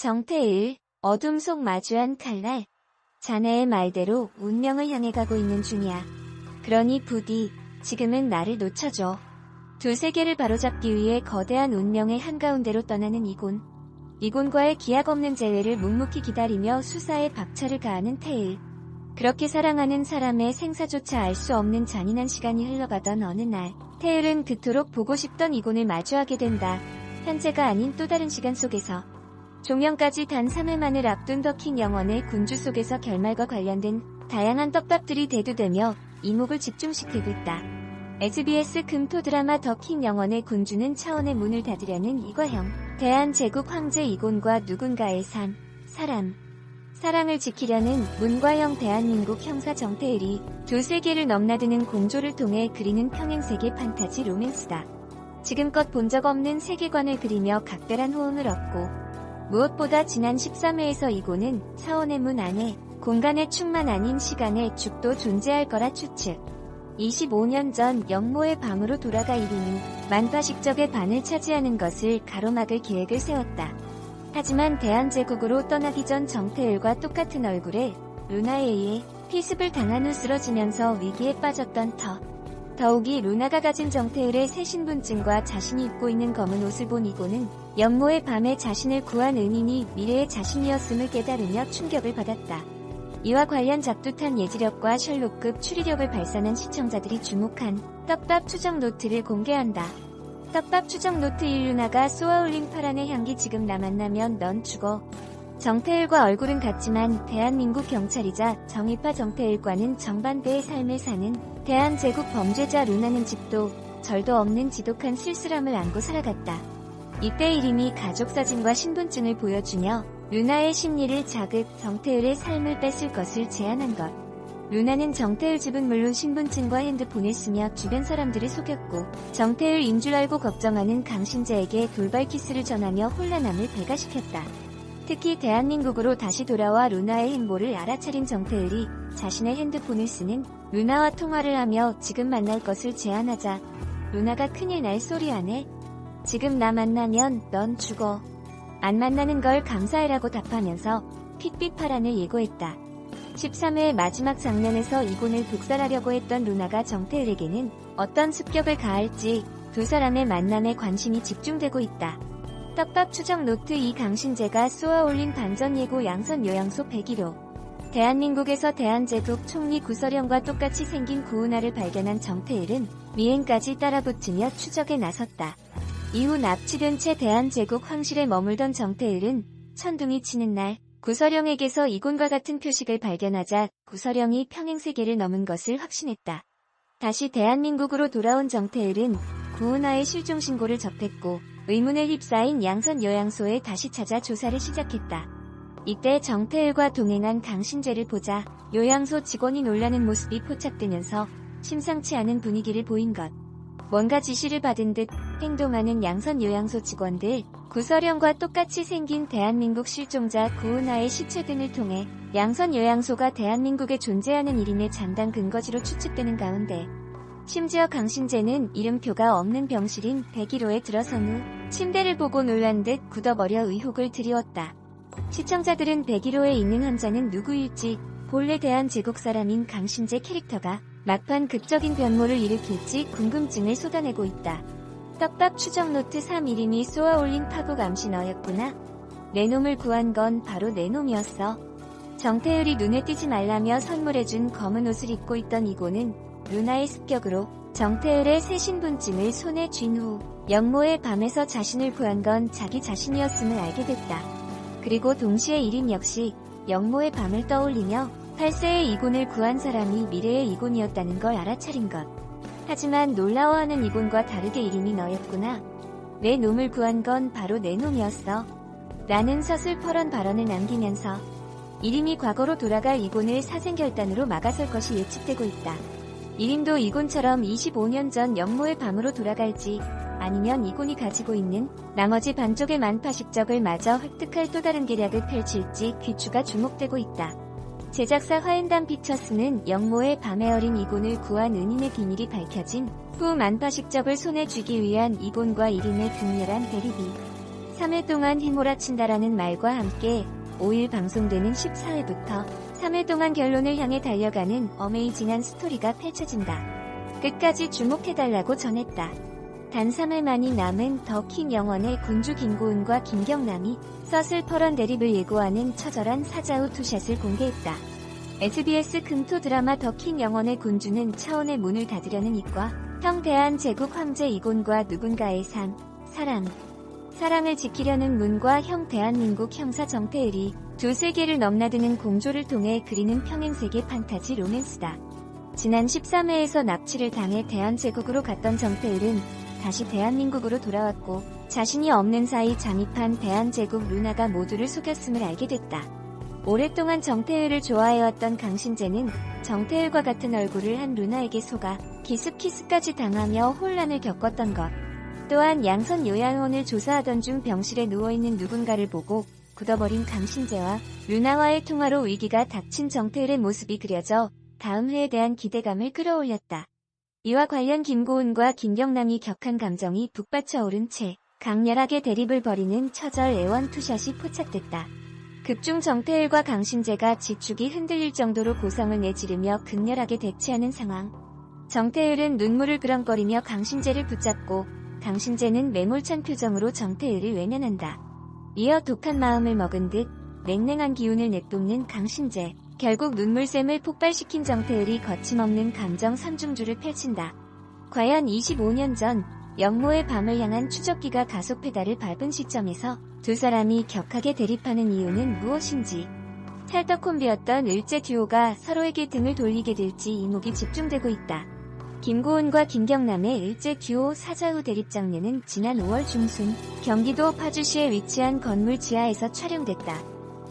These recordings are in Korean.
정태일, 어둠 속 마주한 칼날. 자네의 말대로 운명을 향해 가고 있는 중이야. 그러니 부디 지금은 나를 놓쳐줘. 두 세계를 바로잡기 위해 거대한 운명의 한가운데로 떠나는 이곤. 이곤과의 기약 없는 재회를 묵묵히 기다리며 수사에 박차를 가하는 태일. 그렇게 사랑하는 사람의 생사조차 알 수 없는 잔인한 시간이 흘러가던 어느 날, 태일은 그토록 보고 싶던 이곤을 마주하게 된다. 현재가 아닌 또 다른 시간 속에서. 종영까지 단 3회만을 앞둔 더킹 영원의 군주 속에서 결말과 관련된 다양한 떡밥들이 대두되며 이목을 집중시키고 있다. SBS 금토 드라마 더킹 영원의 군주는 차원의 문을 닫으려는 이과형, 대한제국 황제 이곤과 누군가의 사랑을 지키려는 문과형 대한민국 형사 정태일이 두 세계를 넘나드는 공조를 통해 그리는 평행세계 판타지 로맨스다. 지금껏 본 적 없는 세계관을 그리며 각별한 호응을 얻고, 무엇보다 지난 13회에서 이곤은 차원의 문 안에 공간의 축만 아닌 시간의 축도 존재할 거라 추측. 25년 전 영모의 방으로 돌아가 이름이 만파식적의 반을 차지하는 것을 가로막을 계획을 세웠다. 하지만 대한제국으로 떠나기 전 정태일과 똑같은 얼굴에 루나에 의해 피습을 당한 후 쓰러지면서 위기에 빠졌던 더욱이 루나가 가진 정태일의 새 신분증과 자신이 입고 있는 검은 옷을 본 이곤은 영모의 밤에 자신을 구한 은인이 미래의 자신이었음을 깨달으며 충격을 받았다. 이와 관련 작두탄 예지력과 셜록급 추리력을 발산한 시청자들이 주목한 떡밥 추정 노트를 공개한다. 떡밥 추정 노트 1 루나가 쏘아올린 파란의 향기 지금 나 만나면 넌 죽어. 정태일과 얼굴은 같지만 대한민국 경찰이자 정의파 정태일과는 정반대의 삶을 사는 대한제국 범죄자 루나는 집도 절도 없는 지독한 쓸쓸함을 안고 살아갔다. 이때 이름이 가족사진과 신분증을 보여주며 루나의 심리를 자극, 정태일의 삶을 뺏을 것을 제안한 것. 루나는 정태일 집은 물론 신분증과 핸드폰을 쓰며 주변 사람들을 속였고, 정태일인 줄 알고 걱정하는 강신재에게 돌발 키스를 전하며 혼란함을 배가시켰다. 특히 대한민국으로 다시 돌아와 루나의 행보를 알아차린 정태일이 자신의 핸드폰을 쓰는 루나와 통화를 하며 지금 만날 것을 제안하자, 루나가 큰일 날 소리 하네. 지금 나 만나면 넌 죽어. 안 만나는 걸 감사해라고 답하면서 핏빛 파란을 예고했다. 13회의 마지막 장면에서 이곤을 독살하려고 했던 루나가 정태일에게는 어떤 습격을 가할지 두 사람의 만남에 관심이 집중되고 있다. 떡밥 추정 노트 2 강신재가 쏘아올린 반전 예고 양선 요양소 101호. 대한민국에서 대한제국 총리 구서령과 똑같이 생긴 구은하를 발견한 정태일은 미행까지 따라붙으며 추적에 나섰다. 이후 납치된 채 대한제국 황실에 머물던 정태일은 천둥이 치는 날 구서령에게서 이곤과 같은 표식을 발견하자 구서령이 평행세계를 넘은 것을 확신했다. 다시 대한민국으로 돌아온 정태일은 구은하의 실종신고를 접했고 의문에 휩싸인 양선 요양소에 다시 찾아 조사를 시작했다. 이때 정태일과 동행한 강신재를 보자 요양소 직원이 놀라는 모습이 포착되면서 심상치 않은 분위기를 보인 것. 뭔가 지시를 받은 듯 행동하는 양선 요양소 직원들, 구서령과 똑같이 생긴 대한민국 실종자 구은하의 시체 등을 통해 양선 요양소가 대한민국에 존재하는 일인의 잔당 근거지로 추측되는 가운데, 심지어 강신재는 이름표가 없는 병실인 101호에 들어선 후 침대를 보고 놀란 듯 굳어버려 의혹을 드리웠다. 시청자들은 101호에 있는 환자는 누구일지, 본래 대한제국 사람인 강신재 캐릭터가 막판 극적인 변모를 일으킬지 궁금증을 쏟아내고 있다. 떡밥 추정 노트 3 이름이 쏘아올린 파국 암시 너였구나. 내 놈을 구한 건 바로 내 놈이었어. 정태일이 눈에 띄지 말라며 선물해준 검은 옷을 입고 있던 이곤은 루나의 습격으로 정태일의 새 신분증을 손에 쥔 후 영모의 밤에서 자신을 구한 건 자기 자신이었음을 알게 됐다. 그리고 동시에 이름 역시 영모의 밤을 떠올리며 8세의 이곤을 구한 사람이 미래의 이곤이었다는 걸 알아차린 것. 하지만 놀라워하는 이곤과 다르게 이름이 너였구나. 내 놈을 구한 건 바로 내 놈이었어. 라는 서슬퍼런 발언을 남기면서 이름이 과거로 돌아갈 이곤을 사생결단으로 막아설 것이 예측되고 있다. 이름도 이곤처럼 25년 전 영모의 밤으로 돌아갈지, 아니면 이곤이 가지고 있는 나머지 반쪽의 만파식적을 마저 획득할 또 다른 계략을 펼칠지 귀추가 주목되고 있다. 제작사 화엔담 피처스는 영모의 밤에 어린 이곤을 구한 은인의 비밀이 밝혀진 후 만파식적을 손에 쥐기 위한 이곤과 이름의 극렬한 대립이 3회 동안 휘몰아친다라는 말과 함께 5일 방송되는 14회부터 3회 동안 결론을 향해 달려가는 어메이징한 스토리가 펼쳐진다. 끝까지 주목해달라고 전했다. 단 3회만이 남은 더 킹 영원의 군주 김고은과 김경남이 서슬퍼런 대립을 예고하는 처절한 사자후 투샷을 공개했다. SBS 금토 드라마 더 킹 영원의 군주는 차원의 문을 닫으려는 이과 형 대한제국 황제 이곤과 누군가의 사랑을 지키려는 문과 형 대한민국 형사 정태을이 두 세계를 넘나드는 공조를 통해 그리는 평행세계 판타지 로맨스다. 지난 13회에서 납치를 당해 대한제국으로 갔던 정태을은 다시 대한민국으로 돌아왔고 자신이 없는 사이 잠입한 대한제국 루나가 모두를 속였음을 알게 됐다. 오랫동안 정태을을 좋아해왔던 강신재는 정태을과 같은 얼굴을 한 루나에게 속아 기습키스까지 당하며 혼란을 겪었던 것. 또한 양선 요양원을 조사하던 중 병실에 누워있는 누군가를 보고 굳어버린 강신재와 루나와의 통화로 위기가 닥친 정태을의 모습이 그려져 다음 회에 대한 기대감을 끌어올렸다. 이와 관련 김고은과 김경남이 격한 감정이 북받쳐 오른 채 강렬하게 대립을 벌이는 처절 애원 투샷이 포착됐다. 극중 정태을과 강신재가 지축이 흔들릴 정도로 고성을 내지르며 극렬하게 대치하는 상황. 정태을은 눈물을 그렁거리며 강신재를 붙잡고 강신재는 매몰찬 표정으로 정태을을 외면한다. 이어 독한 마음을 먹은 듯 냉랭한 기운을 내뿜는 강신재. 결국 눈물샘을 폭발시킨 정태을이 거침없는 감정 삼중주를 펼친다. 과연 25년 전 영모의 밤을 향한 추적기가 가속 페달을 밟은 시점에서 두 사람이 격하게 대립하는 이유는 무엇인지, 찰떡 콤비였던 을제 듀오가 서로에게 등을 돌리게 될지 이목이 집중되고 있다. 김고은과 김경남의 을제 듀오 사자후 대립 장면은 지난 5월 중순 경기도 파주시에 위치한 건물 지하에서 촬영됐다.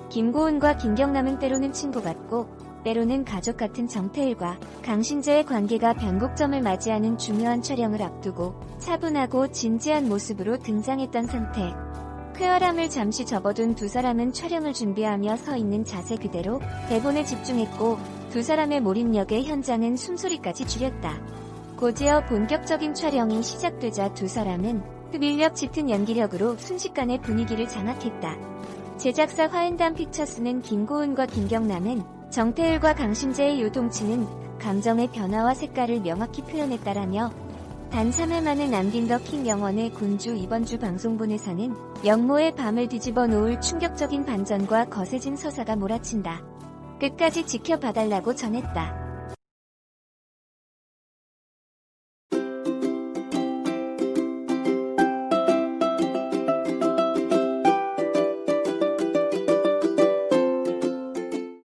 김고은과 김경남은 때로는 친구 같고 때로는 가족 같은 정태을과 강신재의 관계가 변곡점을 맞이하는 중요한 촬영을 앞두고 차분하고 진지한 모습으로 등장했던 상태. 쾌활함을 잠시 접어둔 두 사람은 촬영을 준비하며 서 있는 자세 그대로 대본에 집중했고 두 사람의 몰입력에 현장은 숨소리까지 줄였다. 곧이어 본격적인 촬영이 시작되자 두 사람은 흡인력 짙은 연기력으로 순식간에 분위기를 장악했다. 제작사 화hen담 픽처스는 김고은과 김경남은 정태을과 강신재의 요동치는 감정의 변화와 색깔을 명확히 표현했다라며 단 3회만에 남긴 더 킹 영원의 군주 이번 주 방송본에서는 영모의 밤을 뒤집어 놓을 충격적인 반전과 거세진 서사가 몰아친다. 끝까지 지켜봐달라고 전했다.